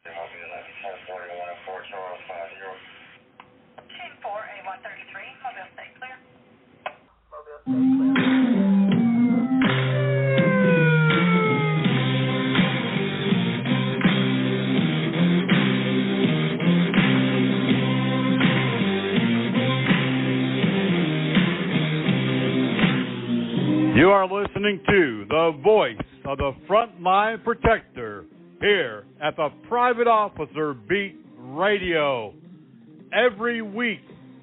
You are listening to the voice of the frontline protector here at the Private Officer Beat Radio. Every week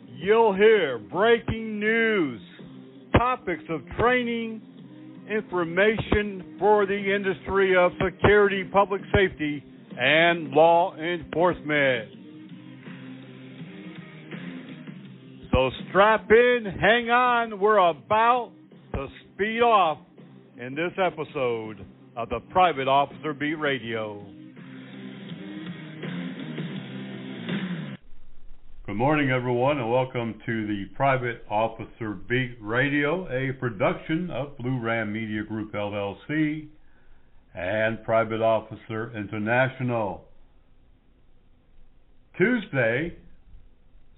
you'll hear breaking news, topics of training, information for the industry of security, public safety, and law enforcement. So strap in, hang on, we're about to speed off in this episode of the Private Officer Beat Radio. Good morning, everyone, and welcome to the Private Officer Beat Radio, a production of Blue Ram Media Group, LLC, and Private Officer International. Tuesday,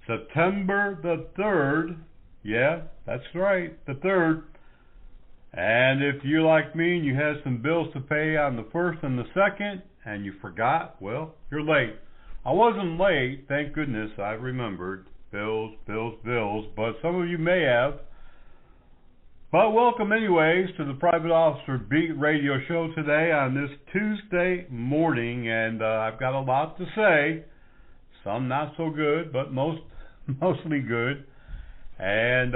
September the 3rd, yeah, that's right, the 3rd. And if you're like me and you had some bills to pay on the 1st and the 2nd, and you forgot, well, you're late. I wasn't late, thank goodness, I remembered. Bills, but some of you may have. But welcome anyways to the Private Officer Beat Radio Show today on this Tuesday morning, and I've got a lot to say. Some not so good, but mostly good. And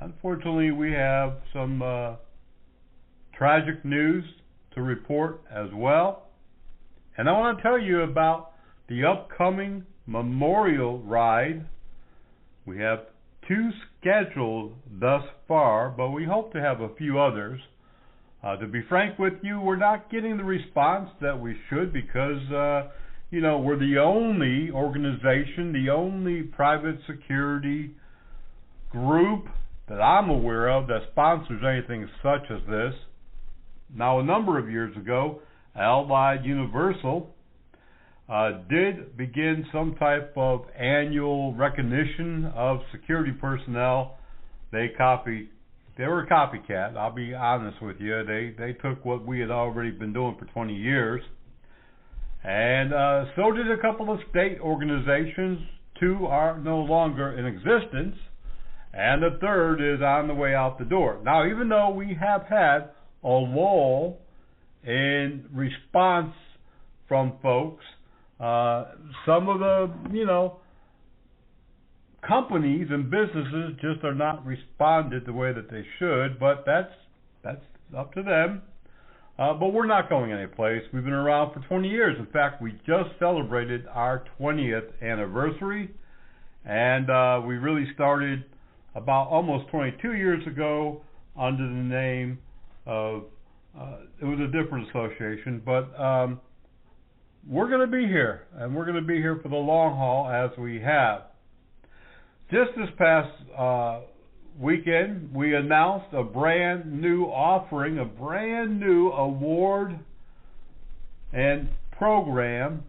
unfortunately, we have some tragic news to report as well. And I want to tell you about the upcoming memorial ride. We have 2 scheduled thus far, but we hope to have a few others. To be frank with you, we're not getting the response that we should because, we're the only organization, the only private security group that I'm aware of that sponsors anything such as this. Now, a number of years ago, Allied Universal did begin some type of annual recognition of security personnel. They were a copycat, I'll be honest with you. They took what we had already been doing for 20 years. And so did a couple of state organizations. 2 are no longer in existence. And the 3rd is on the way out the door. Now, even though we have had a lull in response from folks, some of the, companies and businesses just are not responded the way that they should, but that's up to them. But we're not going anyplace. We've been around for 20 years. In fact, we just celebrated our 20th anniversary, and we really started about almost 22 years ago under the name of, it was a different association, but we're going to be here, and we're going to be here for the long haul as we have. Just this past weekend, we announced a brand new offering, a brand new award and program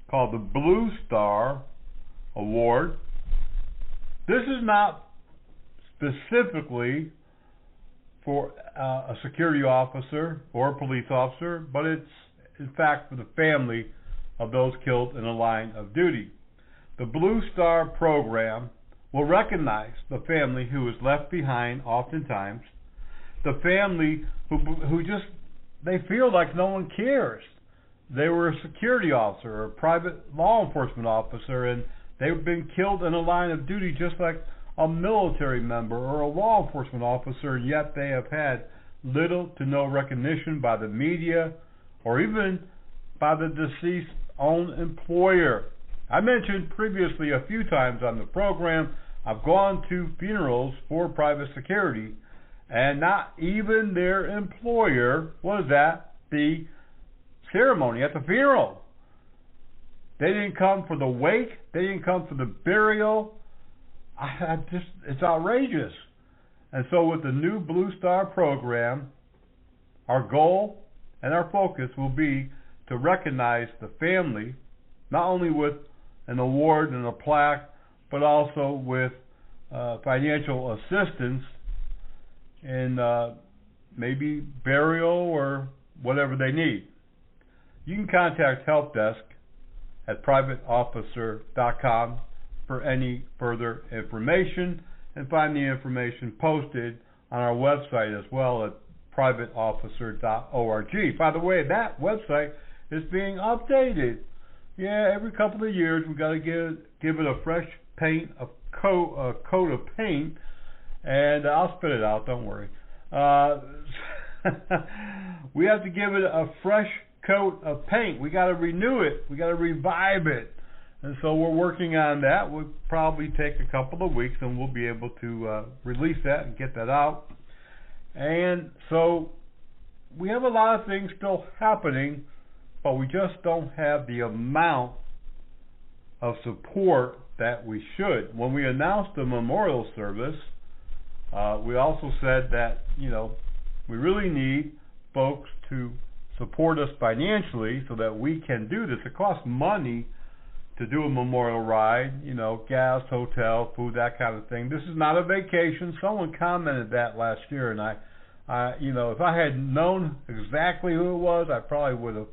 called the Blue Star Award. This is not specifically for a security officer or a police officer, but it's in fact for the family of those killed in the line of duty. The Blue Star program will recognize the family who is left behind oftentimes, the family who just, they feel like no one cares. They were a security officer or a private law enforcement officer, and they've been killed in a line of duty just like a military member or a law enforcement officer, yet they have had little to no recognition by the media or even by the deceased's own employer. I mentioned previously a few times on the program, I've gone to funerals for private security, and not even their employer was at the ceremony, at the funeral. They didn't come for the wake. They didn't come for the burial. It's outrageous. And so with the new Blue Star program, our goal and our focus will be to recognize the family not only with an award and a plaque, but also with financial assistance in maybe burial or whatever they need. You can contact Help Desk at privateofficer.com for any further information, and find the information posted on our website as well at privateofficer.org. By the way, that website is being updated. Yeah, every couple of years we got to give it a fresh coat of paint, and I'll spit it out. Don't worry. We have to give it a fresh coat of paint. We got to renew it. We got to revive it. And so we're working on that. We'll probably take a couple of weeks, and we'll be able to release that and get that out. And so we have a lot of things still happening, but we just don't have the amount of support that we should. When we announced the memorial service, we also said that, we really need folks to support us financially so that we can do this. It costs money to do a memorial ride, gas, hotel, food, that kind of thing. This is not a vacation. Someone commented that last year, and I if I had known exactly who it was, I probably would have.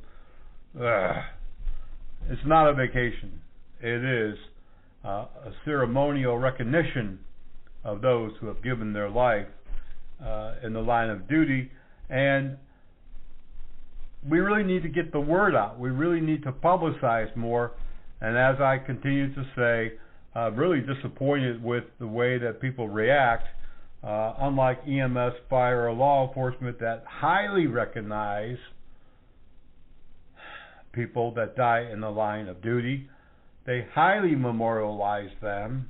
It's not a vacation. It is a ceremonial recognition of those who have given their life in the line of duty, and we really need to get the word out. We really need to publicize more. And as I continue to say, really disappointed with the way that people react. Unlike EMS, fire, or law enforcement that highly recognize people that die in the line of duty, they highly memorialize them.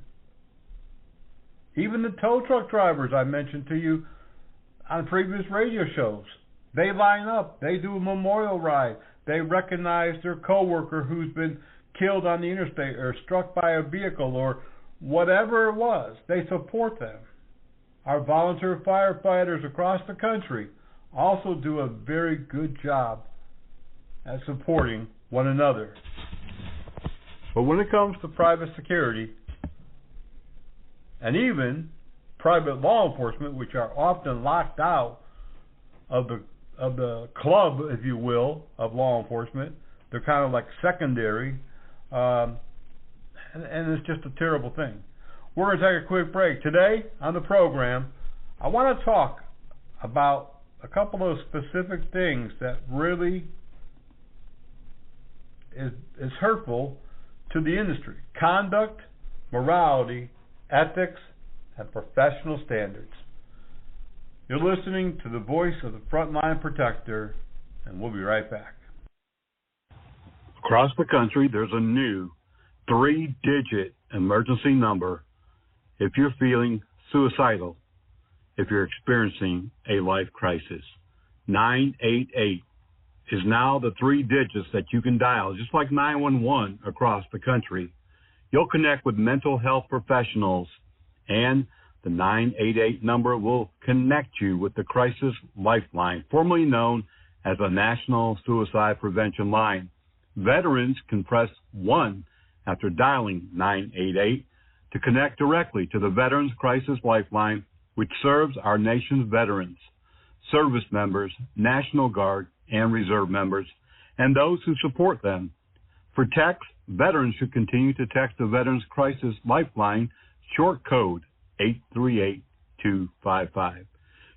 Even the tow truck drivers I mentioned to you on previous radio shows, they line up, they do a memorial ride, they recognize their coworker who's been killed on the interstate or struck by a vehicle or whatever it was. They support them. Our volunteer firefighters across the country also do a very good job at supporting one another. But when it comes to private security and even private law enforcement, which are often locked out of the club, if you will, of law enforcement, they're kind of like secondary, and it's just a terrible thing. We're going to take a quick break. Today on the program, I want to talk about a couple of specific things that really is hurtful to the industry: conduct, morality, ethics, and professional standards. You're listening to the voice of the Frontline Protector, and we'll be right back. Across the country, there's a new 3-digit emergency number if you're feeling suicidal, if you're experiencing a life crisis. 988 is now the 3 digits that you can dial, just like 911 across the country. You'll connect with mental health professionals, and the 988 number will connect you with the Crisis Lifeline, formerly known as a National Suicide Prevention Line. Veterans can press 1 after dialing 988 to connect directly to the Veterans Crisis Lifeline, which serves our nation's veterans, service members, National Guard, and Reserve members, and those who support them. For text, veterans should continue to text the Veterans Crisis Lifeline, short code 838255.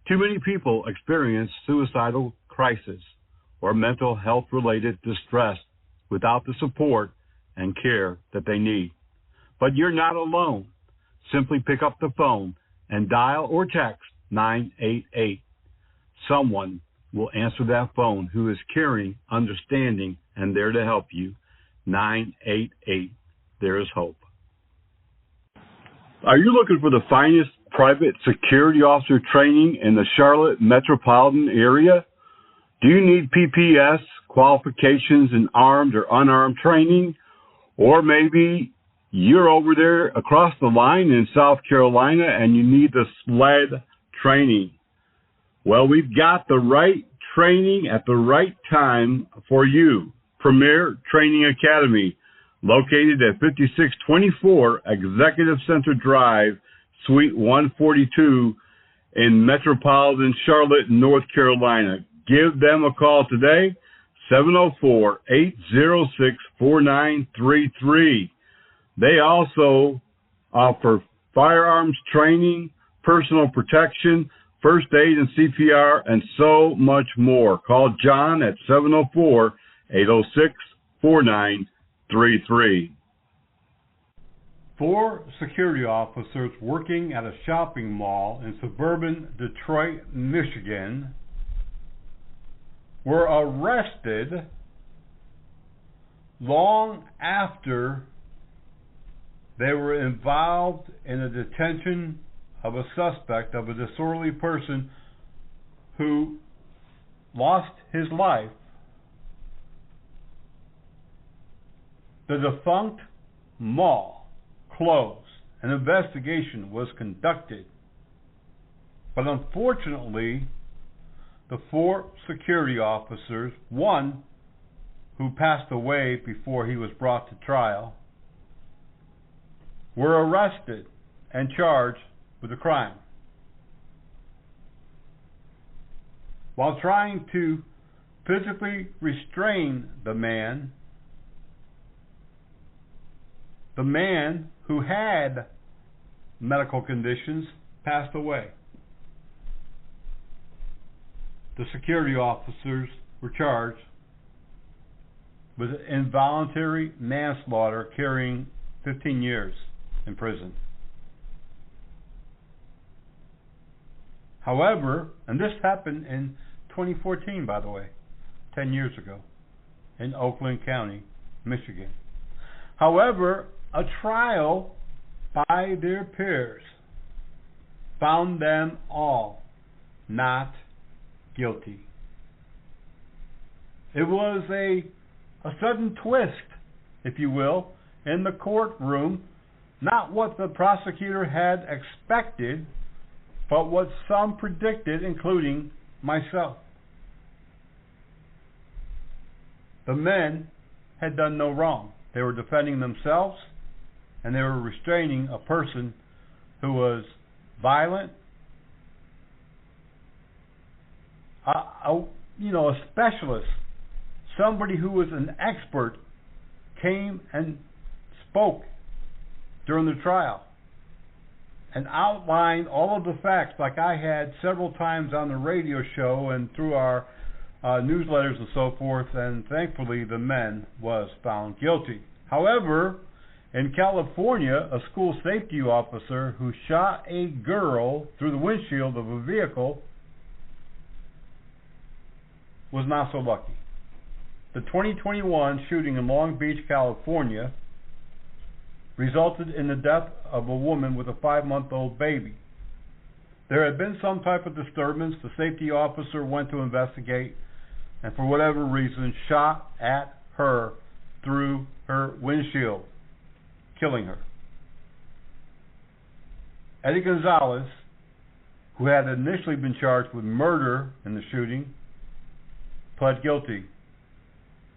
Too many people experience suicidal crisis or mental health-related distress without the support and care that they need. But you're not alone. Simply pick up the phone and dial or text 988. Someone will answer that phone who is caring, understanding, and there to help you. 988. There is hope. Are you looking for the finest private security officer training in the Charlotte metropolitan area? Do you need PPS qualifications in armed or unarmed training? Or maybe you're over there across the line in South Carolina and you need the SLED training. Well, we've got the right training at the right time for you. Premier Training Academy, located at 5624 Executive Center Drive, Suite 142 in metropolitan Charlotte, North Carolina. Give them a call today, 704-806-4933. They also offer firearms training, personal protection, first aid and CPR, and so much more. Call John at 704-806-4933. 4 security officers working at a shopping mall in suburban Detroit, Michigan, were arrested long after they were involved in a detention of a suspect, of a disorderly person who lost his life. The defunct mall closed. An investigation was conducted. But unfortunately, the 4 security officers, one who passed away before he was brought to trial, were arrested and charged with a crime. While trying to physically restrain the man who had medical conditions passed away. The security officers were charged with involuntary manslaughter, carrying 15 years in prison. However, and this happened in 2014, by the way, 10 years ago, in Oakland County, Michigan. However, a trial by their peers found them all not guilty. It was a sudden twist, if you will, in the courtroom. Not what the prosecutor had expected, but what some predicted, including myself. The men had done no wrong. They were defending themselves, and they were restraining a person who was violent. A specialist, somebody who was an expert, came and spoke during the trial and outlined all of the facts, like I had several times on the radio show and through our newsletters and so forth, and thankfully the man was found guilty. However, in California, a school safety officer who shot a girl through the windshield of a vehicle was not so lucky. The 2021 shooting in Long Beach, California, resulted in the death of a woman with a 5-month-old baby. There had been some type of disturbance. The safety officer went to investigate, and for whatever reason, shot at her through her windshield, killing her. Eddie Gonzalez, who had initially been charged with murder in the shooting, pled guilty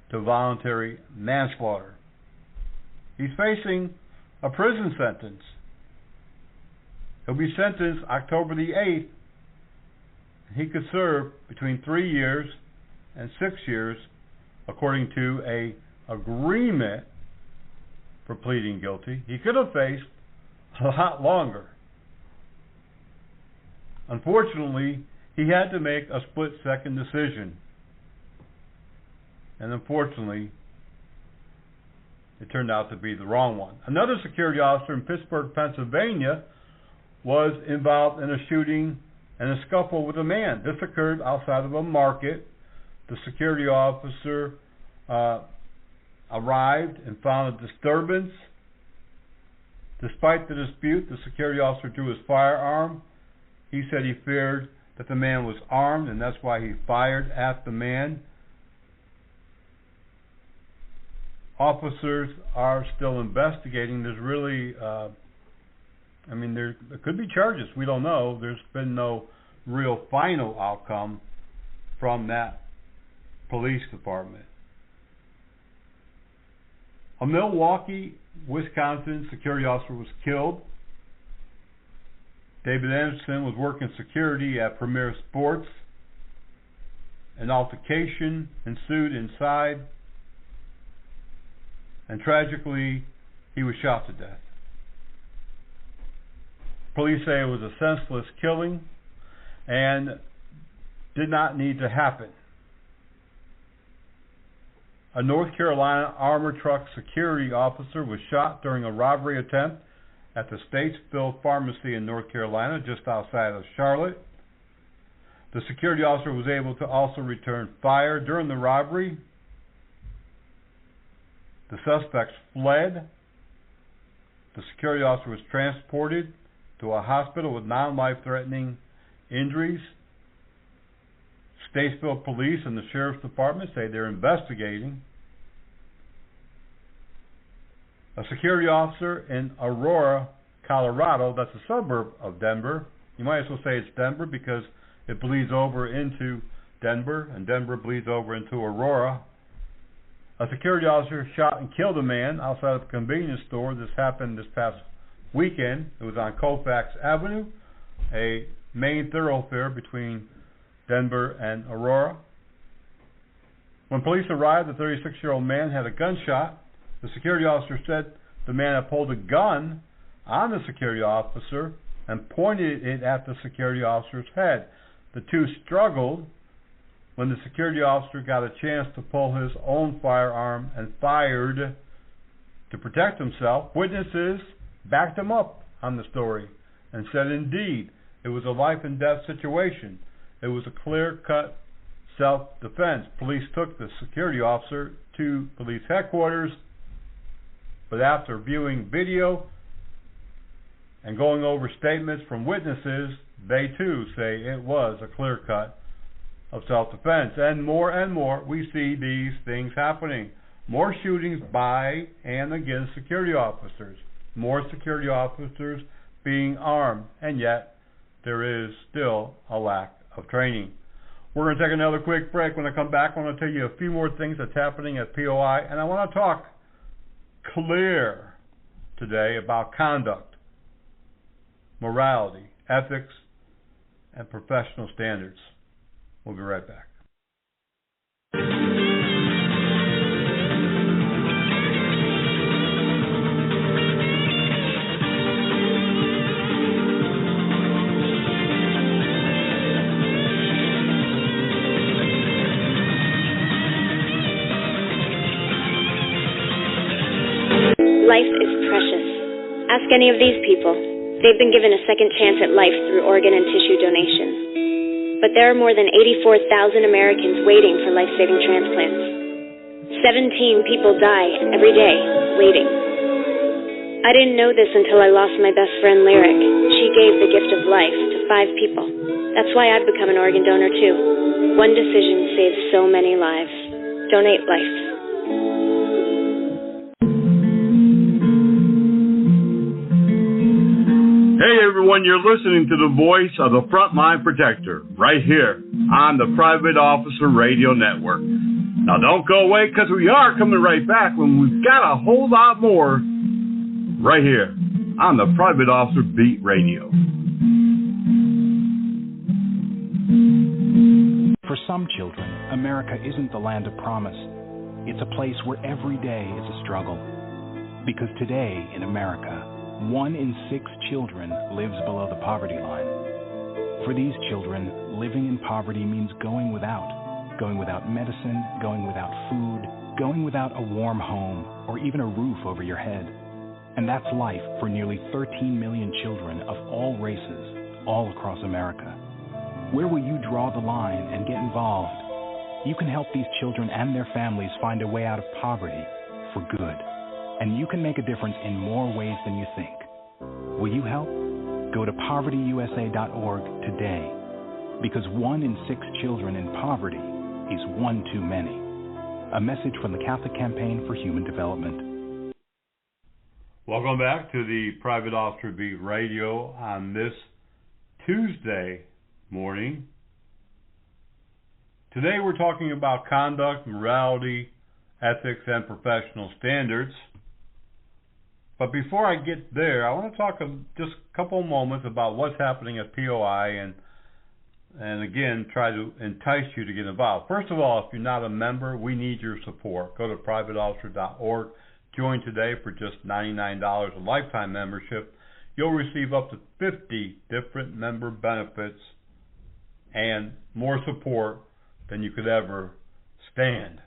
to voluntary manslaughter. He's facing a prison sentence. He'll be sentenced October the 8th. He could serve between 3 years and 6 years, according to a agreement for pleading guilty. He could have faced a lot longer. Unfortunately, he had to make a split-second decision. And unfortunately, it turned out to be the wrong one. Another security officer in Pittsburgh, Pennsylvania, was involved in a shooting and a scuffle with a man. This occurred outside of a market. The security officer arrived and found a disturbance. Despite the dispute, the security officer drew his firearm. He said he feared that the man was armed, and that's why he fired at the man. Officers are still investigating. There's really, there could be charges. We don't know. There's been no real final outcome from that police department. A Milwaukee, Wisconsin security officer was killed. David Anderson was working security at Premier Sports. An altercation ensued inside, and tragically, he was shot to death. Police say it was a senseless killing and did not need to happen. A North Carolina armored truck security officer was shot during a robbery attempt at the Statesville Pharmacy in North Carolina, just outside of Charlotte. The security officer was able to also return fire during the robbery. The suspects fled. The security officer was transported to a hospital with non-life-threatening injuries. Statesville Police and the Sheriff's Department say they're investigating. A security officer in Aurora, Colorado, that's a suburb of Denver. You might as well say it's Denver because it bleeds over into Denver, and Denver bleeds over into Aurora. A security officer shot and killed a man outside of a convenience store. This happened this past weekend. It was on Colfax Avenue, a main thoroughfare between Denver and Aurora. When police arrived, the 36-year-old man had a gunshot. The security officer said the man had pulled a gun on the security officer and pointed it at the security officer's head. The two struggled when the security officer got a chance to pull his own firearm and fired to protect himself. Witnesses backed him up on the story and said indeed it was a life and death situation. It was a clear-cut self-defense. Police took the security officer to police headquarters, but after viewing video and going over statements from witnesses, they too say it was a clear cut of self-defense. And more, we see these things happening. More shootings by and against security officers. More security officers being armed. And yet, there is still a lack of training. We're going to take another quick break. When I come back, I want to tell you a few more things that's happening at POI. And I want to talk clear today about conduct, morality, ethics, and professional standards. We'll be right back. Life is precious. Ask any of these people. They've been given a second chance at life through organ and tissue donation. But there are more than 84,000 Americans waiting for life-saving transplants. 17 people die every day waiting. I didn't know this until I lost my best friend, Lyric. She gave the gift of life to 5 people. That's why I've become an organ donor, too. One decision saves so many lives. Donate life. Hey everyone, you're listening to the voice of the Frontline Protector right here on the Private Officer Radio Network. Now don't go away because we are coming right back when we've got a whole lot more right here on the Private Officer Beat Radio. For some children, America isn't the land of promise. It's a place where every day is a struggle. Because today in America, 1 in 6 children lives below the poverty line. For these children, living in poverty means going without medicine, going without food, going without a warm home, or even a roof over your head. And that's life for nearly 13 million children of all races, all across America. Where will you draw the line and get involved? You can help these children and their families find a way out of poverty for good. And you can make a difference in more ways than you think. Will you help? Go to povertyusa.org today. Because 1 in 6 children in poverty is one too many. A message from the Catholic Campaign for Human Development. Welcome back to the Private Officer Beat Radio on this Tuesday morning. Today we're talking about conduct, morality, ethics, and professional standards. But before I get there, I want to talk just a couple of moments about what's happening at POI and again, try to entice you to get involved. First of all, if you're not a member, we need your support. Go to privateofficer.org. Join today for just $99, a lifetime membership. You'll receive up to 50 different member benefits and more support than you could ever stand.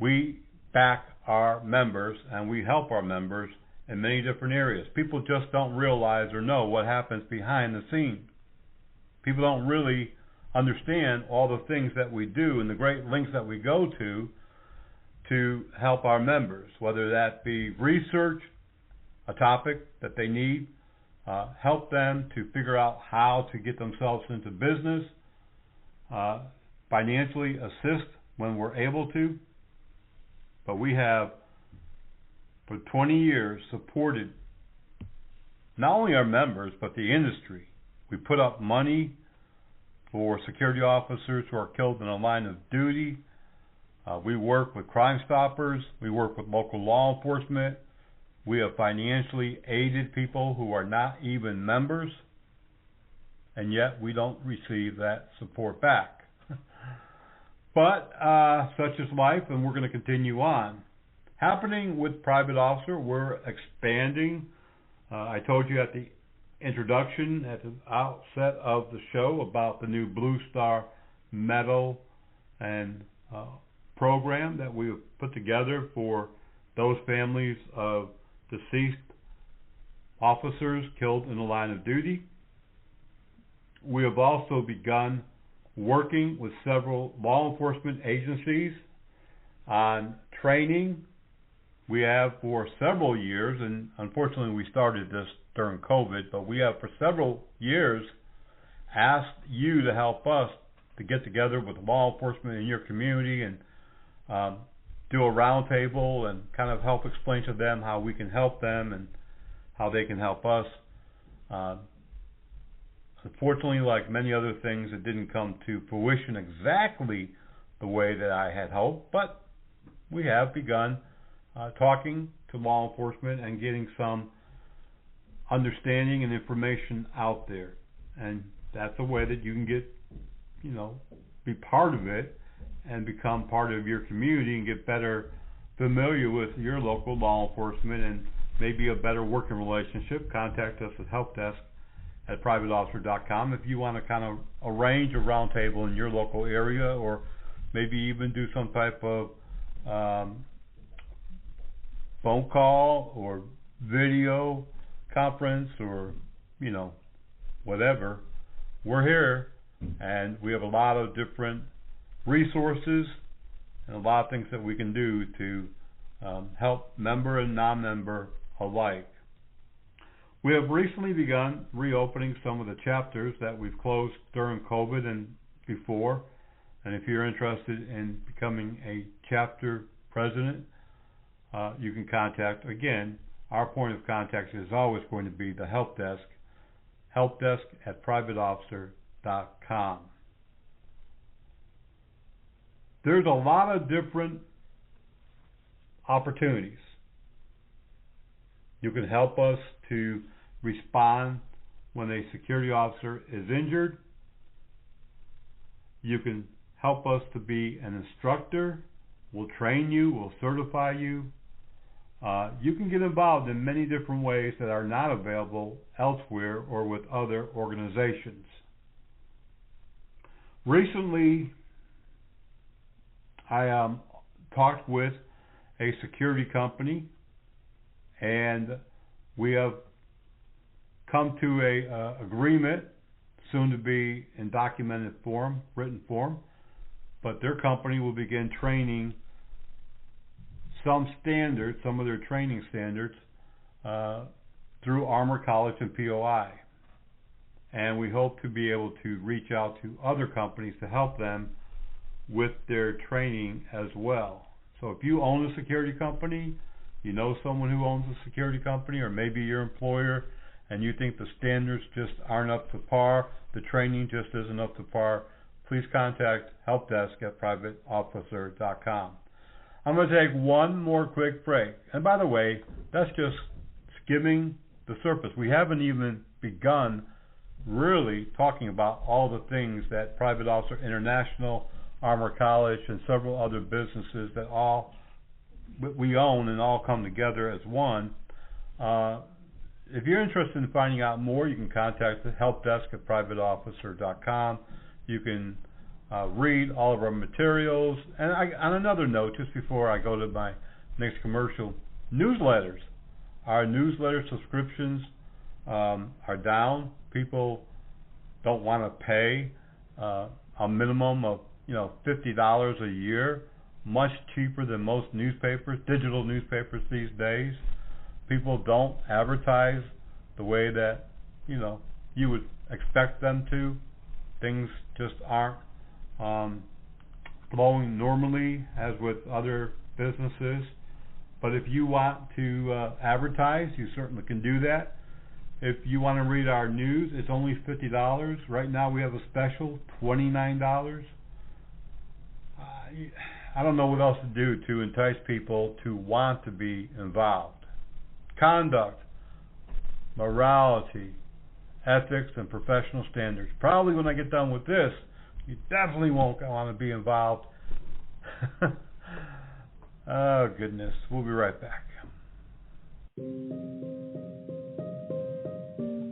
We back our members and we help our members in many different areas. People just don't realize or know what happens behind the scenes. People don't really understand all the things that we do and the great lengths that we go to help our members, whether that be research, a topic that they need, help them to figure out how to get themselves into business, financially assist when we're able to. But we have, for 20 years, supported not only our members, but the industry. We put up money for security officers who are killed in the line of duty. We work with Crime Stoppers. We work with local law enforcement. We have financially aided people who are not even members, and yet we don't receive that support back. But such is life, and we're going to continue on. Happening with Private Officer, we're expanding. I told you at the introduction, at the outset of the show, about the new Blue Star Medal and program that we have put together for those families of deceased officers killed in the line of duty. We have also begun working with several law enforcement agencies on training. We have for several years, and unfortunately we started this during COVID, but we have for several years asked you to help us to get together with law enforcement in your community and do a roundtable and kind of help explain to them how we can help them and how they can help us. Unfortunately, like many other things, it didn't come to fruition exactly the way that I had hoped, but we have begun talking to law enforcement and getting some understanding and information out there. And that's a way that you can get, be part of it and become part of your community and get better familiar with your local law enforcement and maybe a better working relationship. Contact us at helpdesk@privateofficer.com if you want to kind of arrange a roundtable in your local area, or maybe even do some type of phone call or video conference or whatever. We're here, and we have a lot of different resources and a lot of things that we can do to help member and non-member alike. We have recently begun reopening some of the chapters that we've closed during COVID and before. And if you're interested in becoming a chapter president, you can contact, again, our point of contact is always going to be the help desk, helpdesk@privateofficer.com. There's a lot of different opportunities. You can help us to respond when a security officer is injured. You can help us to be an instructor. We'll train you. We'll certify you. You can get involved in many different ways that are not available elsewhere or with other organizations. Recently, I talked with a security company, and we have come to a agreement, soon to be in documented form, written form, but their company will begin training some standards, some of their training standards, through Armor College and POI. And we hope to be able to reach out to other companies to help them with their training as well. So if you own a security company, you know someone who owns a security company, or maybe your employer, and you think the standards just aren't up to par, the training just isn't up to par, please contact helpdesk@privateofficer.com. I'm going to take one more quick break. And by the way, that's just skimming the surface. We haven't even begun really talking about all the things that Private Officer International, Armor College, and several other businesses that all we own and all come together as one. If you're interested in finding out more, you can contact the help desk at privateofficer.com. You can read all of our materials. And on another note, just before I go to my next commercial, newsletters. Our newsletter subscriptions are down. People don't want to pay a minimum of $50 a year, much cheaper than most newspapers, digital newspapers these days. People don't advertise the way that you would expect them to. Things just aren't flowing normally as with other businesses. But if you want to advertise, you certainly can do that. If you want to read our news, it's only $50. Right now we have a special, $29. I don't know what else to do to entice people to want to be involved. Conduct, morality, ethics, and professional standards. Probably when I get done with this, you definitely won't want to be involved. Oh, goodness. We'll be right back.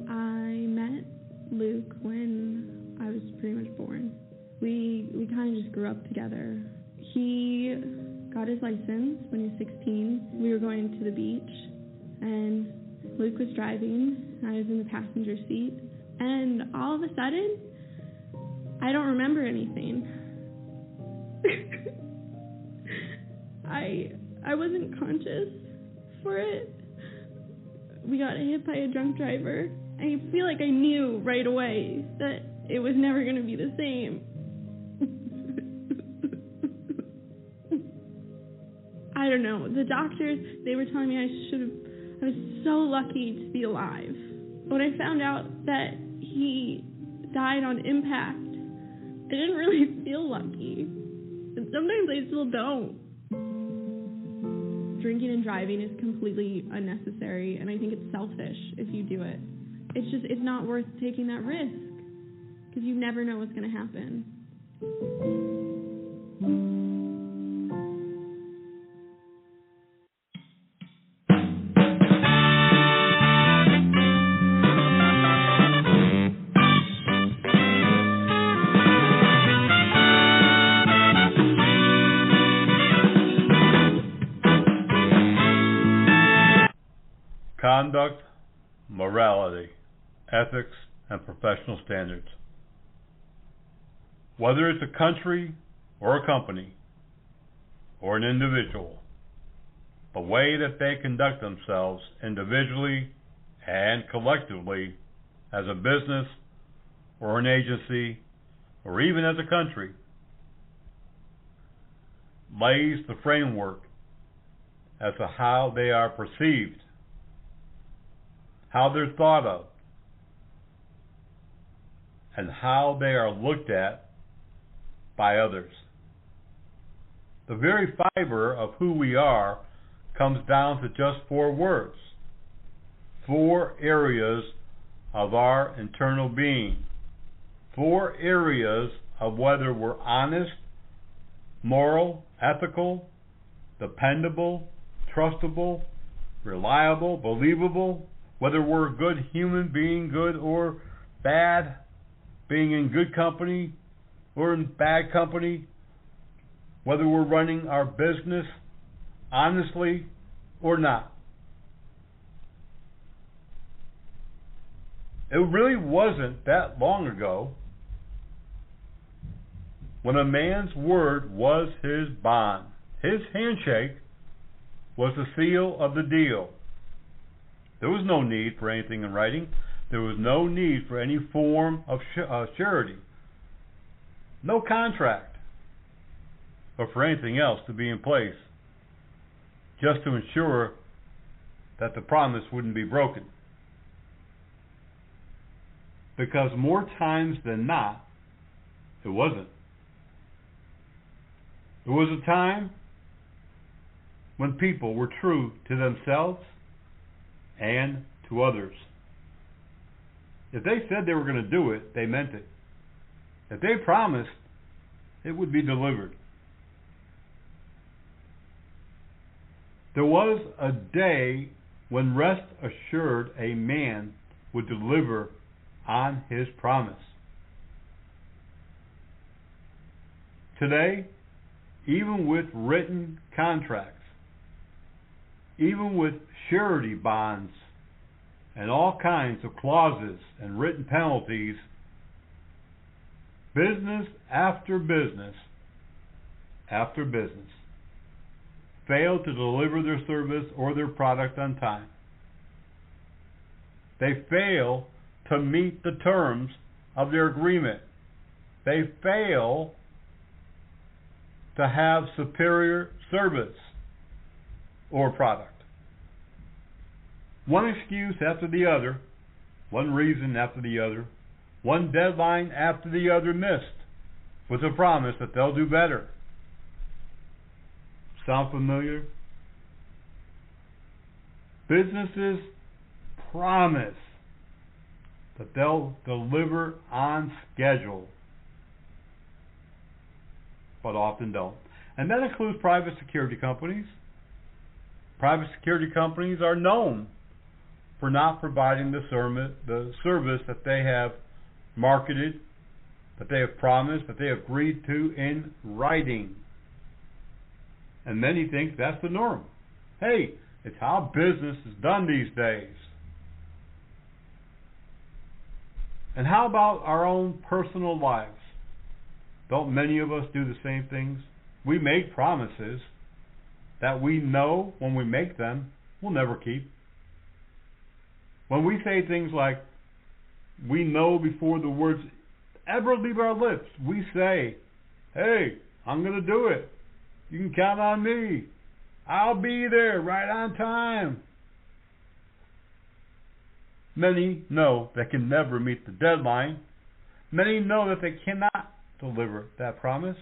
I met Luke when I was pretty much born. We kind of just grew up together. He got his license when he was 16. We were going to the beach, and Luke was driving. I was in the passenger seat, and all of a sudden, I don't remember anything. I wasn't conscious for it. We got hit by a drunk driver. I feel like I knew right away that it was never going to be the same. I don't know. The doctors, they were telling me I was so lucky to be alive. When I found out that he died on impact, I didn't really feel lucky. And sometimes I still don't. Drinking and driving is completely unnecessary, and I think it's selfish if you do it. It's not worth taking that risk, because you never know what's going to happen. Conduct, morality, ethics, and professional standards. Whether it's a country or a company or an individual, the way that they conduct themselves individually and collectively as a business or an agency or even as a country lays the framework as to how they are perceived, how they're thought of, and how they are looked at by others. The very fiber of who we are comes down to just 4 words, 4 areas of our internal being, 4 areas of whether we're honest, moral, ethical, dependable, trustable, reliable, believable, whether we're a good human being, good or bad, being in good company or in bad company, whether we're running our business honestly or not. It really wasn't that long ago when a man's word was his bond. His handshake was the seal of the deal. There was no need for anything in writing. There was no need for any form of surety. No contract. Or for anything else to be in place. Just to ensure that the promise wouldn't be broken. Because more times than not, it wasn't. There was a time when people were true to themselves and to others. If they said they were going to do it, they meant it. If they promised, it would be delivered. There was a day when rest assured a man would deliver on his promise. Today, even with written contracts, even with surety bonds and all kinds of clauses and written penalties, business after business after business fail to deliver their service or their product on time. They fail to meet the terms of their agreement. They fail to have superior service or product. One excuse after the other, one reason after the other, one deadline after the other missed with a promise that they'll do better. Sound familiar? Businesses promise that they'll deliver on schedule, but often don't. And that includes private security companies. Private security companies are known for not providing the service that they have marketed, that they have promised, that they have agreed to in writing. And many think that's the norm. Hey, it's how business is done these days. And how about our own personal lives? Don't many of us do the same things? We make promises that we know when we make them we'll never keep. When we say things like, we know before the words ever leave our lips, we say, hey, I'm going to do it. You can count on me. I'll be there right on time. Many know they can never meet the deadline. Many know that they cannot deliver that promise.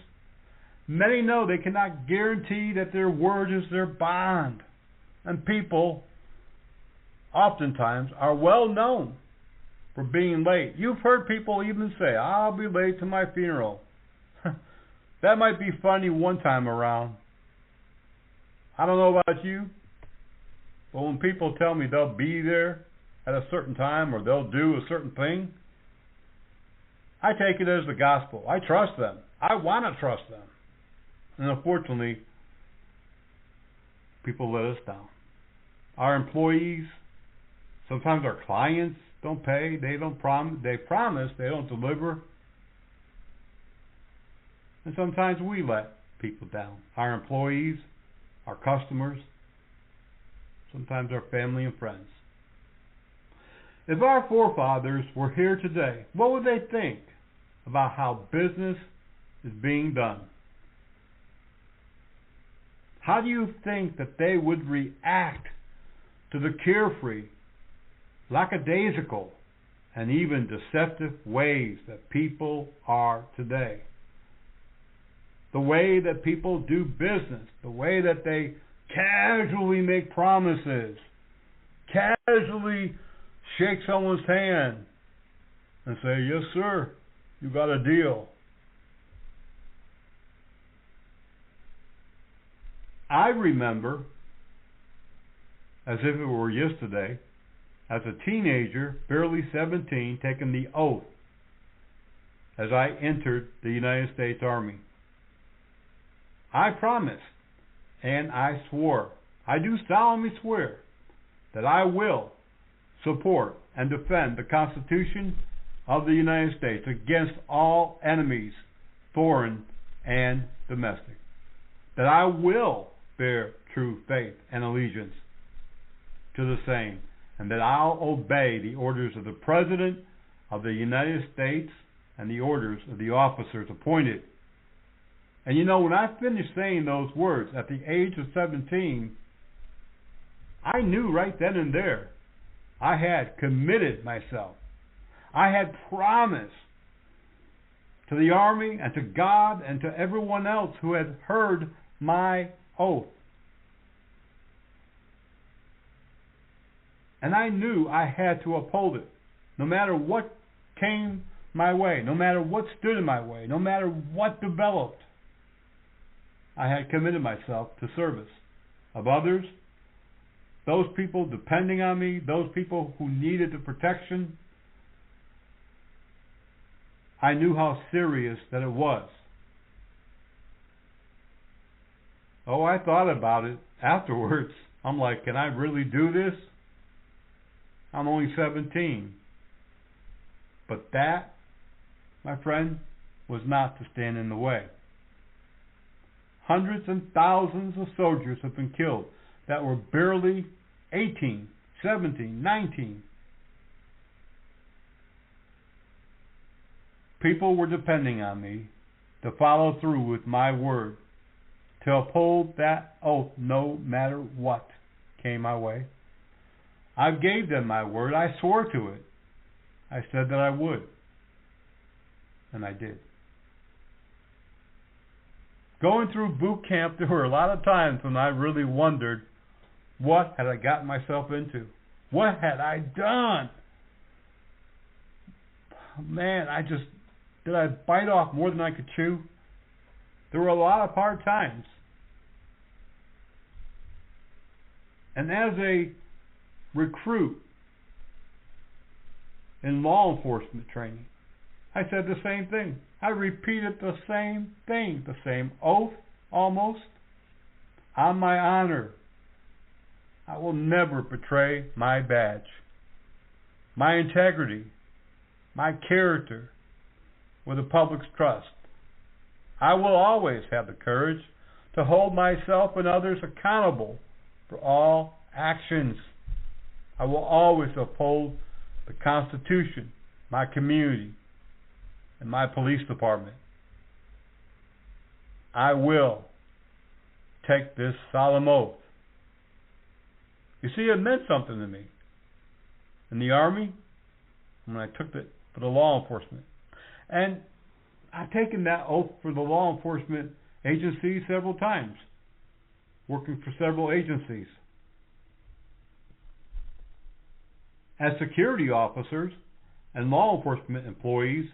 Many know they cannot guarantee that their word is their bond. And people oftentimes are well known for being late. You've heard people even say, I'll be late to my funeral. That might be funny one time around. I don't know about you, but when people tell me they'll be there at a certain time or they'll do a certain thing, I take it as the gospel. I trust them. I want to trust them. And unfortunately, people let us down. Our employees, sometimes our clients don't pay. They promise, they don't deliver. And sometimes we let people down. Our employees, our customers, sometimes our family and friends. If our forefathers were here today, what would they think about how business is being done? How do you think that they would react to the carefree, lackadaisical, and even deceptive ways that people are today? The way that people do business, the way that they casually make promises, casually shake someone's hand and say, yes, sir, you got a deal. I remember, as if it were yesterday, as a teenager, barely 17, taking the oath as I entered the United States Army. I promised and I swore, I do solemnly swear, that I will support and defend the Constitution of the United States against all enemies, foreign and domestic. That I will bear true faith and allegiance to the same, and that I'll obey the orders of the President of the United States and the orders of the officers appointed. And you know, when I finished saying those words at the age of 17, I knew right then and there I had committed myself. I had promised to the Army and to God and to everyone else who had heard my oath. And I knew I had to uphold it, no matter what came my way, no matter what stood in my way, no matter what developed. I had committed myself to service of others, those people depending on me, those people who needed the protection. I knew how serious that it was. Oh, I thought about it afterwards. I'm like, can I really do this? I'm only 17. But that, my friend, was not to stand in the way. Hundreds and thousands of soldiers have been killed that were barely 18, 17, 19. People were depending on me to follow through with my word, to uphold that oath no matter what came my way. I gave them my word. I swore to it. I said that I would. And I did. Going through boot camp, there were a lot of times when I really wondered, what had I gotten myself into? What had I done? Man, did I bite off more than I could chew? There were a lot of hard times. And as a recruit in law enforcement training, I said the same thing. I repeated the same thing, the same oath almost. On my honor, I will never betray my badge, my integrity, my character, or the public's trust. I will always have the courage to hold myself and others accountable for all actions. I will always uphold the Constitution, my community, and my police department. I will take this solemn oath. You see, it meant something to me. In the Army, when I took it for the law enforcement. And I've taken that oath for the law enforcement agency several times, working for several agencies. As security officers and law enforcement employees,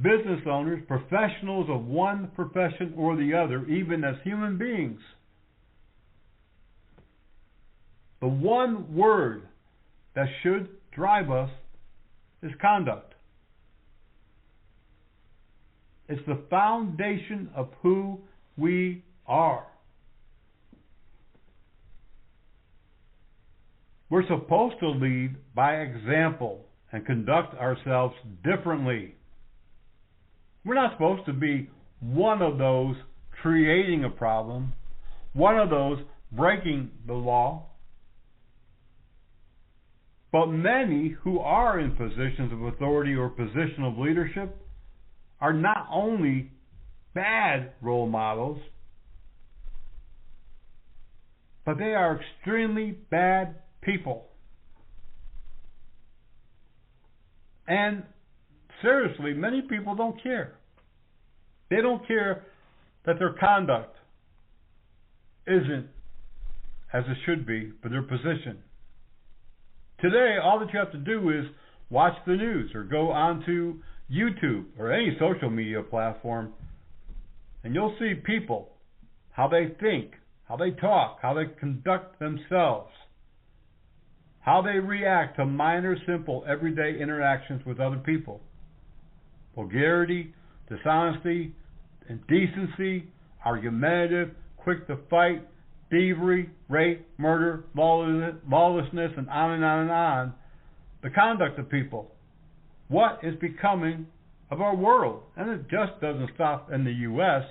business owners, professionals of one profession or the other, even as human beings, the one word that should drive us is conduct. It's the foundation of who we are. We're supposed to lead by example and conduct ourselves differently. We're not supposed to be one of those creating a problem, one of those breaking the law. But many who are in positions of authority or position of leadership are not only bad role models, but they are extremely bad people. And seriously, many people don't care. They don't care that their conduct isn't as it should be for their position. Today, all that you have to do is watch the news or go onto YouTube or any social media platform, and you'll see people, how they think, how they talk, how they conduct themselves, how they react to minor, simple, everyday interactions with other people. Vulgarity, dishonesty, indecency, argumentative, quick to fight, thievery, rape, murder, lawlessness, and on and on and on. The conduct of people. What is becoming of our world? And it just doesn't stop in the U.S.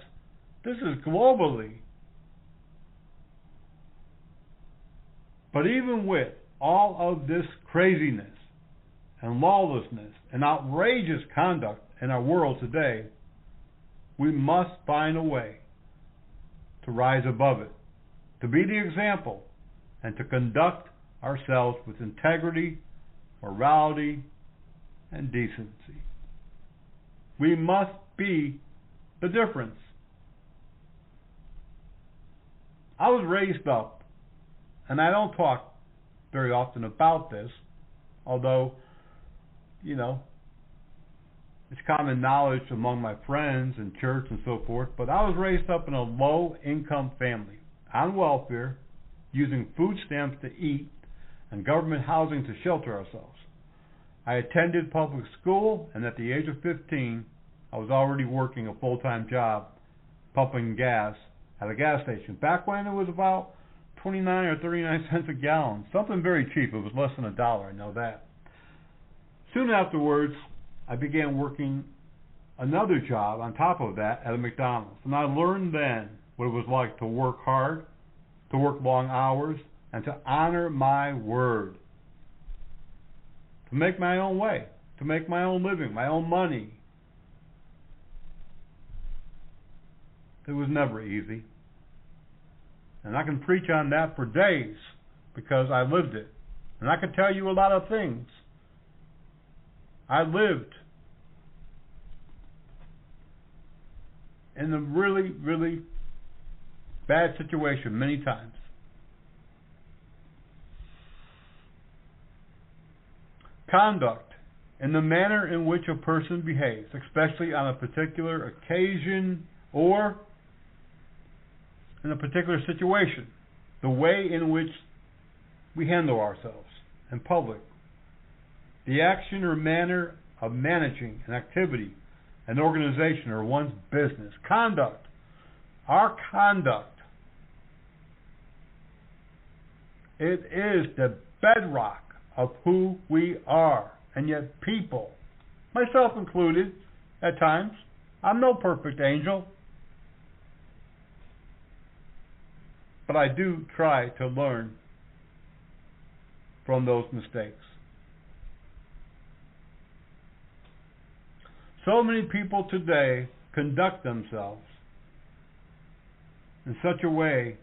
This is globally. But even with all of this craziness and lawlessness and outrageous conduct in our world today, we must find a way to rise above it, to be the example, and to conduct ourselves with integrity, morality, and decency. We must be the difference. I was raised up, and I don't talk very often about this, although, it's common knowledge among my friends in church and so forth, but I was raised up in a low-income family, on welfare, using food stamps to eat, and government housing to shelter ourselves. I attended public school, and at the age of 15, I was already working a full-time job pumping gas at a gas station. Back when it was about 29 or 39 cents a gallon, something very cheap. It was less than $1, I know that. Soon afterwards, I began working another job on top of that at a McDonald's. And I learned then what it was like to work hard, to work long hours, and to honor my word. To make my own way, to make my own living, my own money. It was never easy. And I can preach on that for days because I lived it. And I can tell you a lot of things. I lived in a really, really bad situation many times. Conduct in the manner in which a person behaves, especially on a particular occasion or in a particular situation. The way in which we handle ourselves in public. The action or manner of managing an activity, an organization, or one's business. Conduct. Our conduct. It is the bedrock of who we are. And yet people, myself included, at times, I'm no perfect angel. But I do try to learn from those mistakes. So many people today conduct themselves in such a way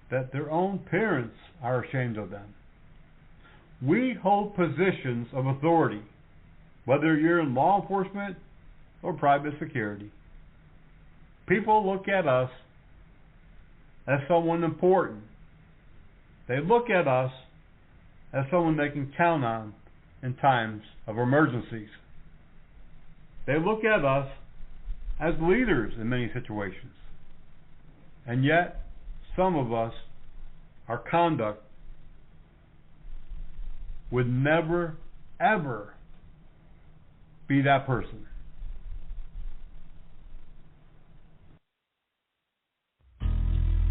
that their own parents are ashamed of them. We hold positions of authority, whether you're in law enforcement or private security. People look at us as someone important. They look at us as someone they can count on in times of emergencies. They look at us as leaders in many situations. And yet, some of us, our conduct would never, ever be that person.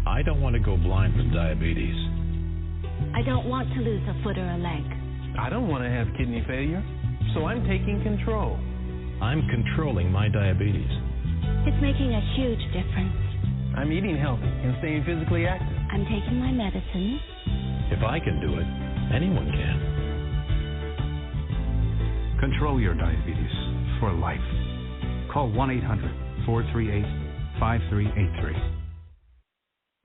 I don't want to go blind from diabetes. I don't want to lose a foot or a leg. I don't want to have kidney failure, so I'm taking control. I'm controlling my diabetes. It's making a huge difference. I'm eating healthy and staying physically active. I'm taking my medicine. If I can do it, anyone can. Control your diabetes for life. Call 1-800-438-5383.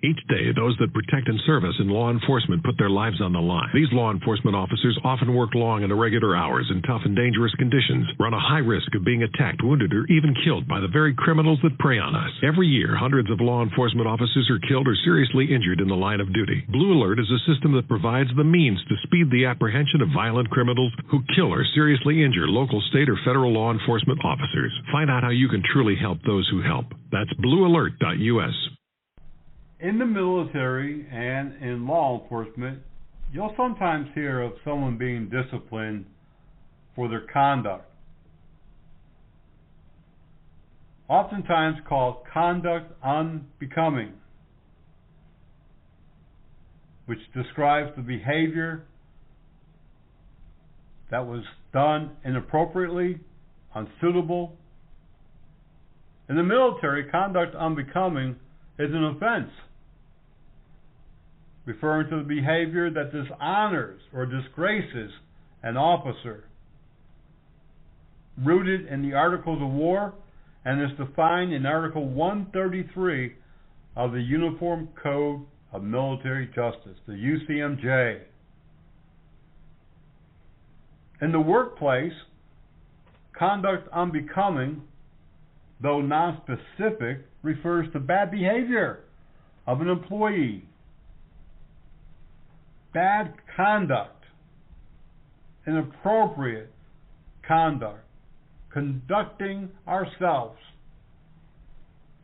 Each day, those that protect and service in law enforcement put their lives on the line. These law enforcement officers often work long and irregular hours in tough and dangerous conditions, run a high risk of being attacked, wounded, or even killed by the very criminals that prey on us. Every year, hundreds of law enforcement officers are killed or seriously injured in the line of duty. Blue Alert is a system that provides the means to speed the apprehension of violent criminals who kill or seriously injure local, state, or federal law enforcement officers. Find out how you can truly help those who help. That's bluealert.us. In the military and in law enforcement, you'll sometimes hear of someone being disciplined for their conduct. Oftentimes called conduct unbecoming, which describes the behavior that was done inappropriately, unsuitable. In the military, conduct unbecoming is an offense, referring to the behavior that dishonors or disgraces an officer, rooted in the Articles of War and is defined in Article 133 of the Uniform Code of Military Justice, the UCMJ. In the workplace, conduct unbecoming, though non-specific, refers to bad behavior of an employee. bad conduct, inappropriate conduct, conducting ourselves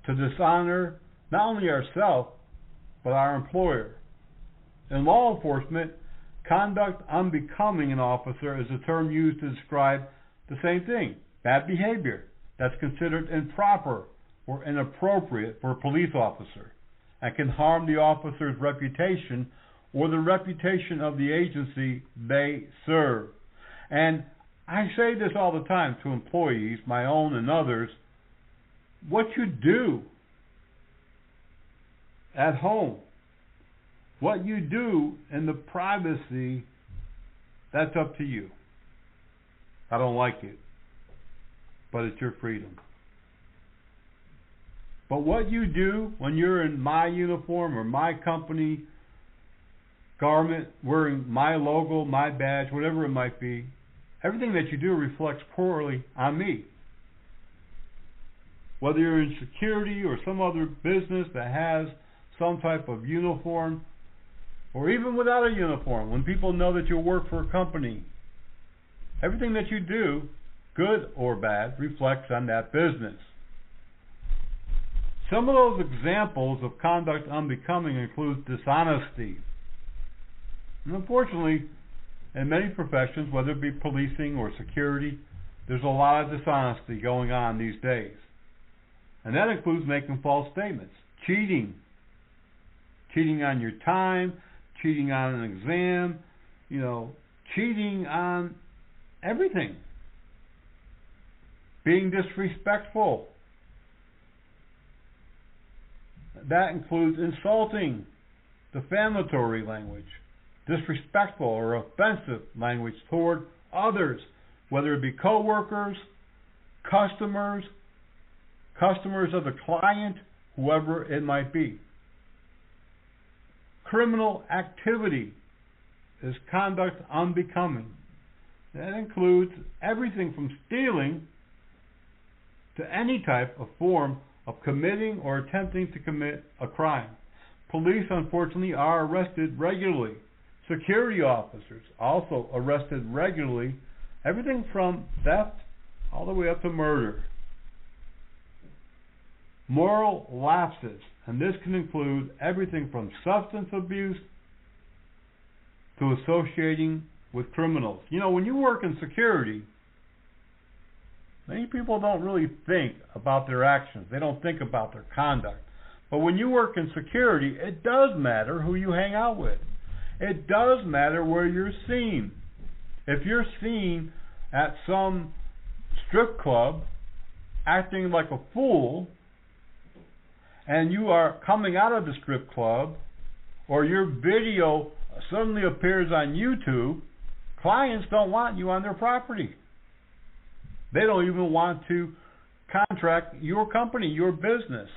to dishonor not only ourselves, but our employer. In law enforcement, conduct unbecoming an officer is a term used to describe the same thing, bad behavior that's considered improper or inappropriate for a police officer and can harm the officer's reputation or the reputation of the agency they serve. And I say this all the time to employees, my own and others, what you do at home, what you do in the privacy, that's up to you. I don't like it, but it's your freedom. But what you do when you're in my uniform or my company garment, wearing my logo, my badge, whatever it might be, everything that you do reflects poorly on me. Whether you're in security or some other business that has some type of uniform, or even without a uniform, when people know that you work for a company, everything that you do, good or bad, reflects on that business. Some of those examples of conduct unbecoming include dishonesty. And unfortunately, in many professions, whether it be policing or security, there's a lot of dishonesty going on these days. And that includes making false statements, cheating on your time, cheating on an exam, cheating on everything. Being disrespectful. That includes insulting, defamatory language, disrespectful or offensive language toward others, whether it be co-workers, customers of the client, whoever it might be. Criminal activity is conduct unbecoming. That includes everything from stealing to any type of form of committing or attempting to commit a crime. Police, unfortunately, are arrested regularly. Security officers also arrested regularly. Everything from theft all the way up to murder. Moral lapses, and this can include everything from substance abuse to associating with criminals. When you work in security, many people don't really think about their actions. They don't think about their conduct. But when you work in security, it does matter who you hang out with. It does matter where you're seen. If you're seen at some strip club acting like a fool, and you are coming out of the strip club, or your video suddenly appears on YouTube, clients don't want you on their property. They don't even want to contract your company, your business.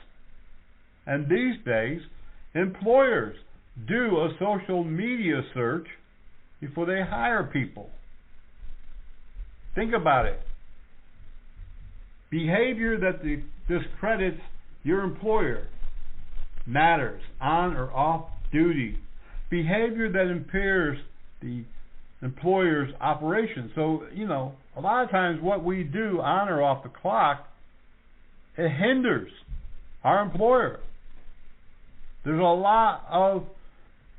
And these days, employers do a social media search before they hire people. Think about it. Behavior that discredits your employer matters, on or off duty. Behavior that impairs the employer's operation. So, a lot of times what we do on or off the clock, it hinders our employer. There's a lot of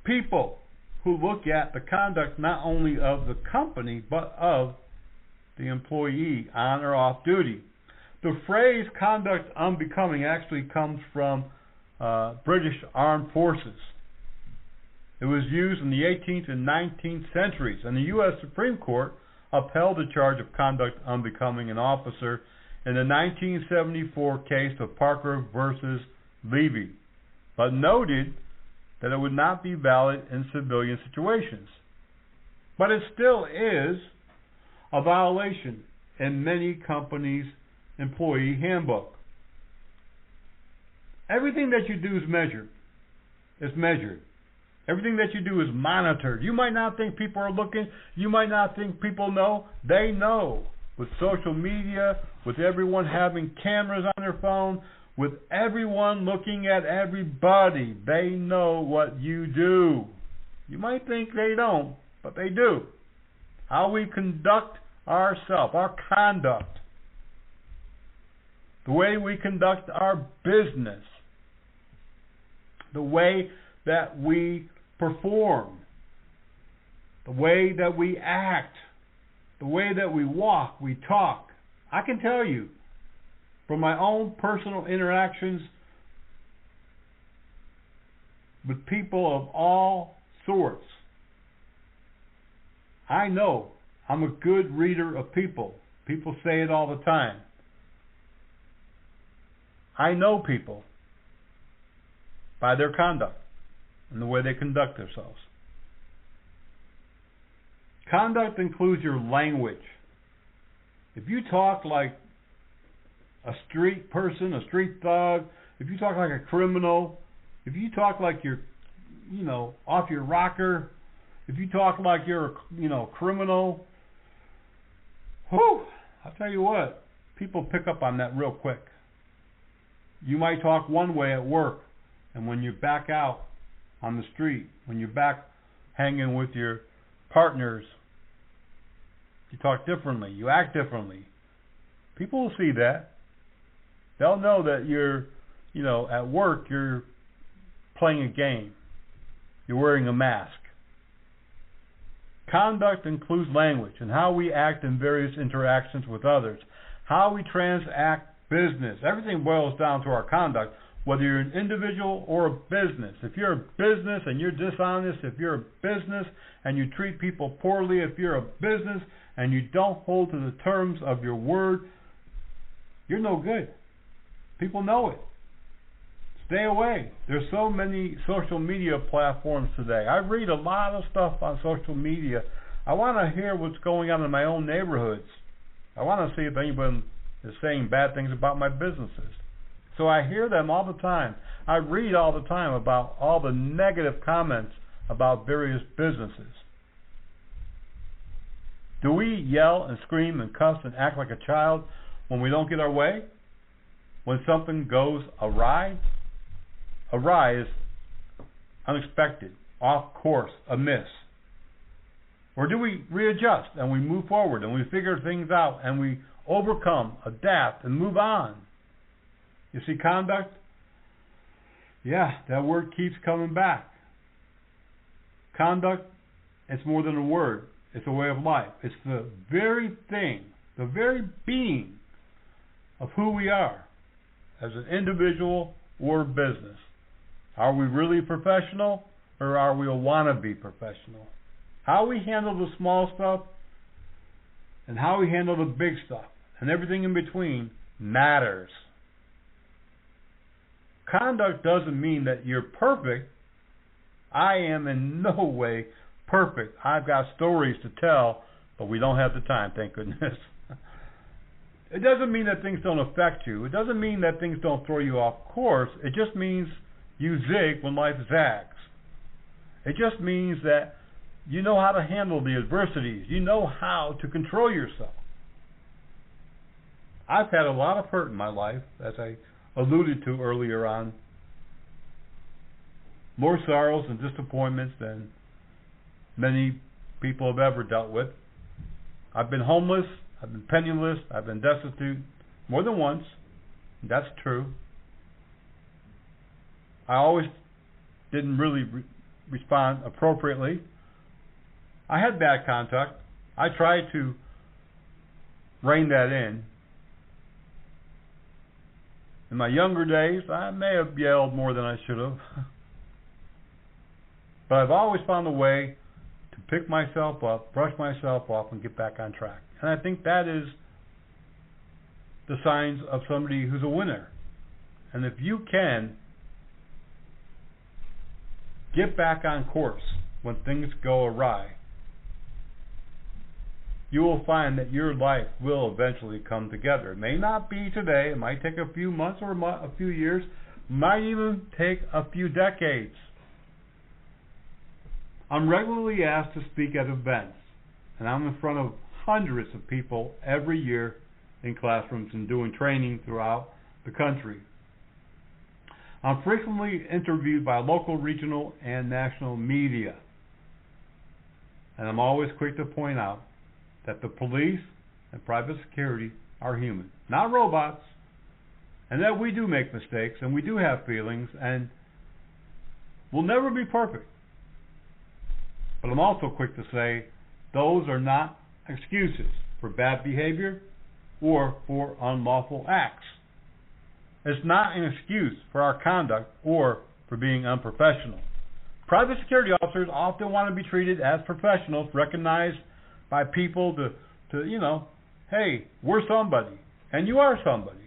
people who look at the conduct not only of the company, but of the employee on or off duty. The phrase conduct unbecoming actually comes from British Armed Forces. It was used in the 18th and 19th centuries, and the U.S. Supreme Court upheld the charge of conduct unbecoming an officer in the 1974 case of Parker versus Levy, but noted that it would not be valid in civilian situations. But it still is a violation in many companies' employee handbook. Everything that you do is measured. It's measured. Everything that you do is monitored. You might not think people are looking. You might not think people know. They know. With social media, with everyone having cameras on their phone, with everyone looking at everybody, they know what you do. You might think they don't, but they do. How we conduct ourselves, our conduct, the way we conduct our business, the way that we perform, the way that we act, the way that we walk, we talk. I can tell you from my own personal interactions with people of all sorts, I know I'm a good reader of people. People say it all the time. I know people by their conduct and the way they conduct themselves. Conduct includes your language. If you talk like a street person, a street thug, if you talk like a criminal, if you talk like you're, off your rocker, if you talk like you're a, criminal, I'll tell you what, people pick up on that real quick. You might talk one way at work, and when you're back out on the street, when you're back hanging with your partners, you talk differently, you act differently. People will see that. They'll know that you're, at work, you're playing a game. You're wearing a mask. Conduct includes language and how we act in various interactions with others, how we transact business. Everything boils down to our conduct, whether you're an individual or a business. If you're a business and you're dishonest, if you're a business and you treat people poorly, if you're a business and you don't hold to the terms of your word, you're no good. People know it. Stay away. There's so many social media platforms today. I read a lot of stuff on social media. I want to hear what's going on in my own neighborhoods. I want to see if anyone is saying bad things about my businesses. So I hear them all the time. I read all the time about all the negative comments about various businesses. Do we yell and scream and cuss and act like a child when we don't get our way? When something goes awry? Awry is unexpected, off course, amiss. Or do we readjust and we move forward and we figure things out and we overcome, adapt, and move on? You see, conduct? Yeah, that word keeps coming back. Conduct, it's more than a word. It's a way of life. It's the very thing, the very being of who we are as an individual or business. Are we really professional, or are we a wannabe professional? How we handle the small stuff and how we handle the big stuff and everything in between matters. Conduct doesn't mean that you're perfect. I am in no way perfect. I've got stories to tell, but we don't have the time, thank goodness. It doesn't mean that things don't affect you. It doesn't mean that things don't throw you off course. It just means you zig when life zags. It just means that you know how to handle the adversities. You know how to control yourself. I've had a lot of hurt in my life, as I alluded to earlier on. More sorrows and disappointments than many people have ever dealt with. I've been homeless. I've been penniless. I've been destitute more than once. That's true. I always didn't really respond appropriately. I had bad conduct. I tried to rein that in. In my younger days, I may have yelled more than I should have. But I've always found a way to pick myself up, brush myself off, and get back on track. And I think that is the signs of somebody who's a winner. And if you can get back on course when things go awry, you will find that your life will eventually come together. It may not be today. It might take a few months or a few years. It might even take a few decades. I'm regularly asked to speak at events, and I'm in front of hundreds of people every year in classrooms and doing training throughout the country. I'm frequently interviewed by local, regional, and national media. And I'm always quick to point out that the police and private security are human, not robots, and that we do make mistakes and we do have feelings and we'll never be perfect. But I'm also quick to say those are not excuses for bad behavior or for unlawful acts. It's not an excuse for our conduct or for being unprofessional. Private security officers often want to be treated as professionals, recognized by people to hey, we're somebody, and you are somebody.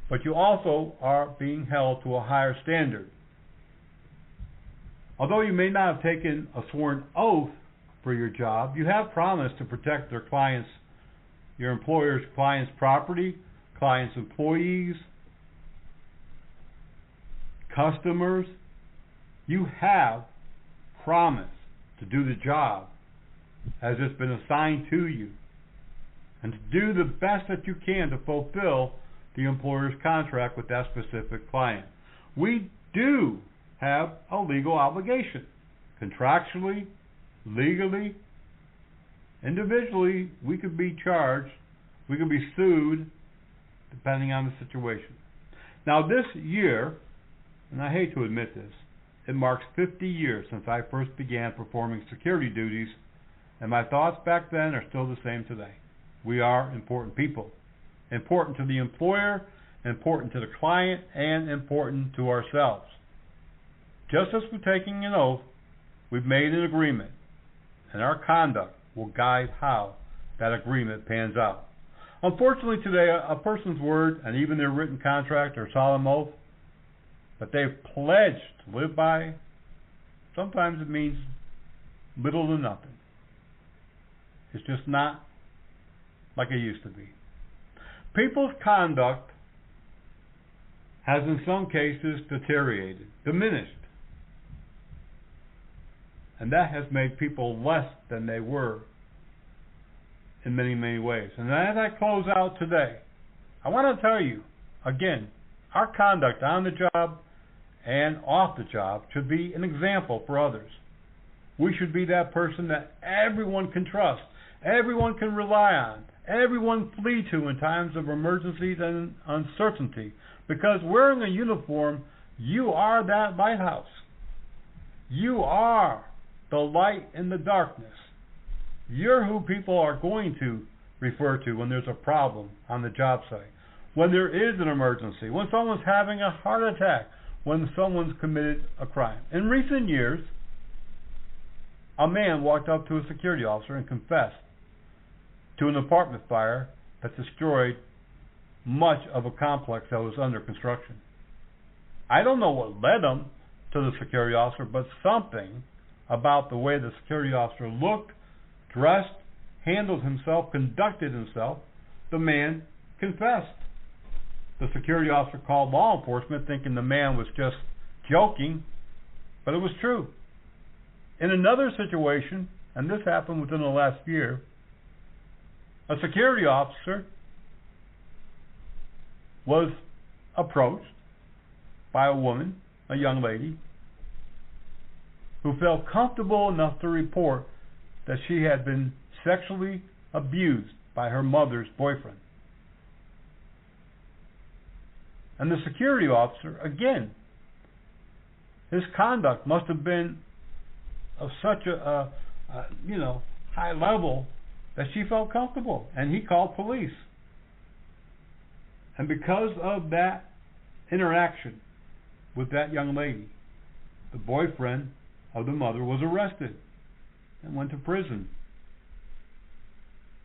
But you also are being held to a higher standard. Although you may not have taken a sworn oath for your job, you have promised to protect your employer's client's property, client's employees, customers. You have promised to do the job as it's been assigned to you and to do the best that you can to fulfill the employer's contract with that specific client. We do have a legal obligation, contractually, legally, individually. We could be charged, we could be sued, depending on the situation. Now this year, and I hate to admit this, it marks 50 years since I first began performing security duties, and my thoughts back then are still the same today. We are important people. Important to the employer, important to the client, and important to ourselves. Just as we're taking an oath, we've made an agreement, and our conduct will guide how that agreement pans out. Unfortunately today, a person's word and even their written contract or solemn oath that they've pledged to live by, sometimes it means little to nothing. It's just not like it used to be. People's conduct has in some cases deteriorated, diminished. And that has made people less than they were in many, many ways. And as I close out today, I want to tell you, again, our conduct on the job and off the job should be an example for others. We should be that person that everyone can trust, everyone can rely on, everyone flee to in times of emergencies and uncertainty. Because wearing a uniform, you are that lighthouse. You are the light in the darkness. You're who people are going to refer to when there's a problem on the job site, when there is an emergency, when someone's having a heart attack, when someone's committed a crime. In recent years, a man walked up to a security officer and confessed to an apartment fire that destroyed much of a complex that was under construction. I don't know what led him to the security officer, but something about the way the security officer looked, dressed, handled himself, conducted himself, the man confessed. The security officer called law enforcement thinking the man was just joking, but it was true. In another situation, and this happened within the last year, a security officer was approached by a woman, a young lady, who felt comfortable enough to report that she had been sexually abused by her mother's boyfriend. And the security officer, again, his conduct must have been of such a high level that she felt comfortable, and he called police. And because of that interaction with that young lady, the boyfriend of the mother was arrested and went to prison.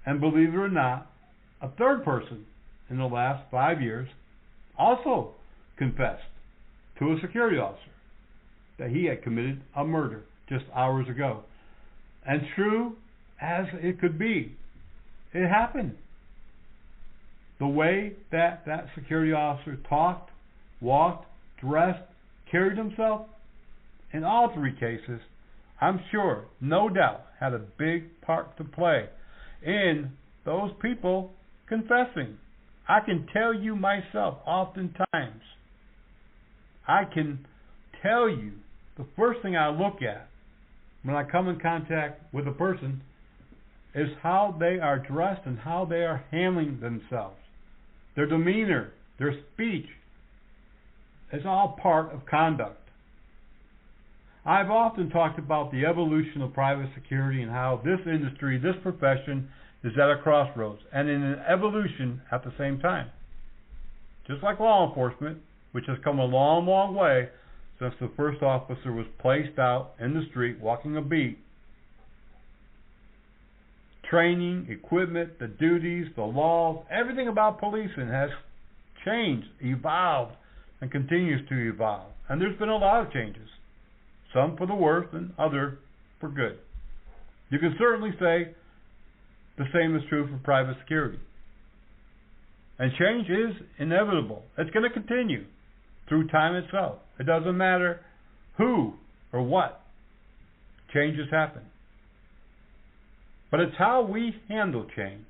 And believe it or not, a third person in the last 5 years also confessed to a security officer that he had committed a murder just hours ago. And true as it could be, it happened. The way that security officer talked, walked, dressed, carried himself, in all three cases, I'm sure, no doubt, had a big part to play in those people confessing. I can tell you myself, oftentimes, I can tell you the first thing I look at when I come in contact with a person is how they are dressed and how they are handling themselves. Their demeanor, their speech is all part of conduct. I've often talked about the evolution of private security and how this industry, this profession, is at a crossroads and in an evolution at the same time. Just like law enforcement, which has come a long, long way since the first officer was placed out in the street walking a beat. Training, equipment, the duties, the laws, everything about policing has changed, evolved, and continues to evolve. And there's been a lot of changes. Some for the worse and others for good. You can certainly say the same is true for private security. And change is inevitable. It's going to continue through time itself. It doesn't matter who or what. Changes happen. But it's how we handle change,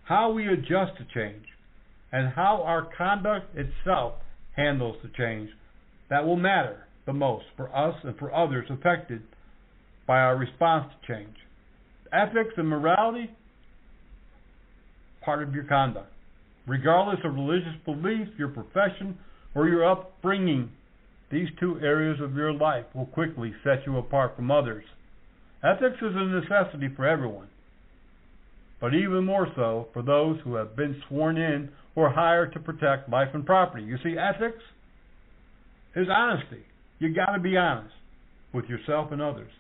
how we adjust to change, and how our conduct itself handles the change that will matter the most for us and for others affected by our response to change. Ethics and morality, part of your conduct. Regardless of religious belief, your profession, or your upbringing, these two areas of your life will quickly set you apart from others. Ethics is a necessity for everyone, but even more so for those who have been sworn in or hired to protect life and property. You see, ethics is honesty. You got to be honest with yourself and others.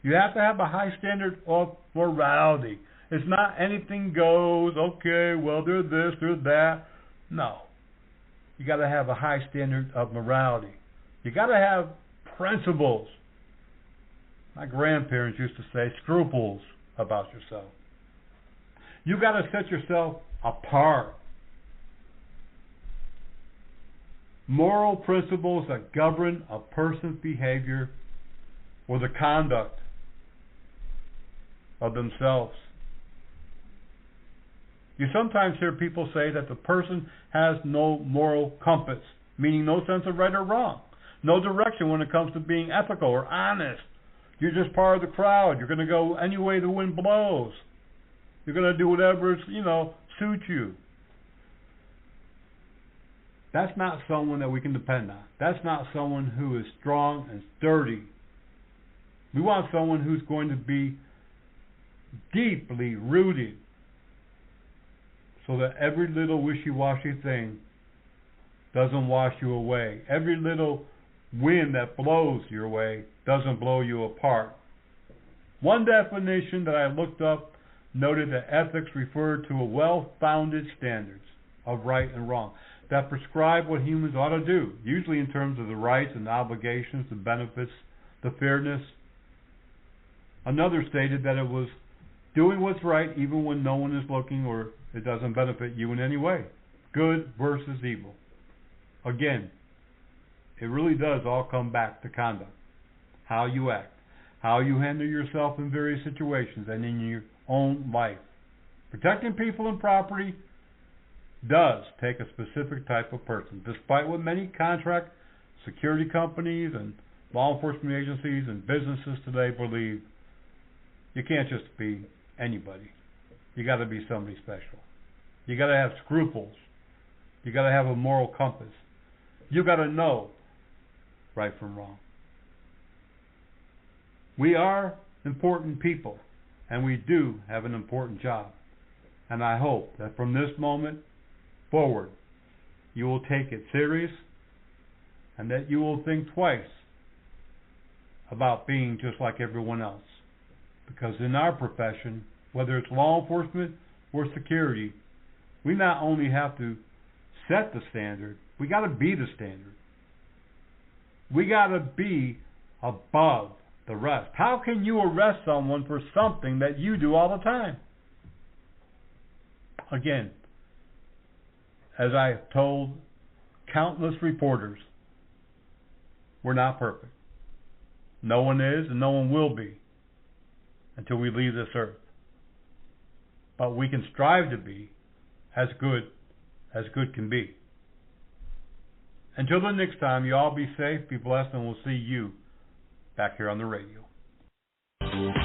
You have to have a high standard of morality. It's not anything goes, okay, well, they're this, they're that. No. You got to have a high standard of morality. You got to have principles. My grandparents used to say scruples about yourself. You got to set yourself apart. Moral principles that govern a person's behavior or the conduct of themselves. You sometimes hear people say that the person has no moral compass, meaning no sense of right or wrong, no direction when it comes to being ethical or honest. You're just part of the crowd. You're going to go any way the wind blows. You're going to do whatever, suits you. That's not someone that we can depend on. That's not someone who is strong and sturdy. We want someone who's going to be deeply rooted so that every little wishy-washy thing doesn't wash you away. Every little wind that blows your way doesn't blow you apart. One definition that I looked up noted that ethics referred to a well-founded standards of right and wrong that prescribe what humans ought to do, usually in terms of the rights and obligations, the benefits, the fairness. Another stated that it was doing what's right even when no one is looking or it doesn't benefit you in any way. Good versus evil. Again, it really does all come back to conduct. How you act. How you handle yourself in various situations and in your own life. Protecting people and property does take a specific type of person. Despite what many contract security companies and law enforcement agencies and businesses today believe, you can't just be anybody. You got to be somebody special. You got to have scruples. You got to have a moral compass. You got to know right from wrong. We are important people, and we do have an important job. And I hope that from this moment forward, you will take it serious and that you will think twice about being just like everyone else. Because in our profession, whether it's law enforcement or security, we not only have to set the standard, we got to be the standard. We got to be above the rest. How can you arrest someone for something that you do all the time? Again, as I told countless reporters, we're not perfect. No one is and no one will be until we leave this earth. But we can strive to be as good can be. Until the next time, you all be safe, be blessed, and we'll see you back here on the radio. Vocational.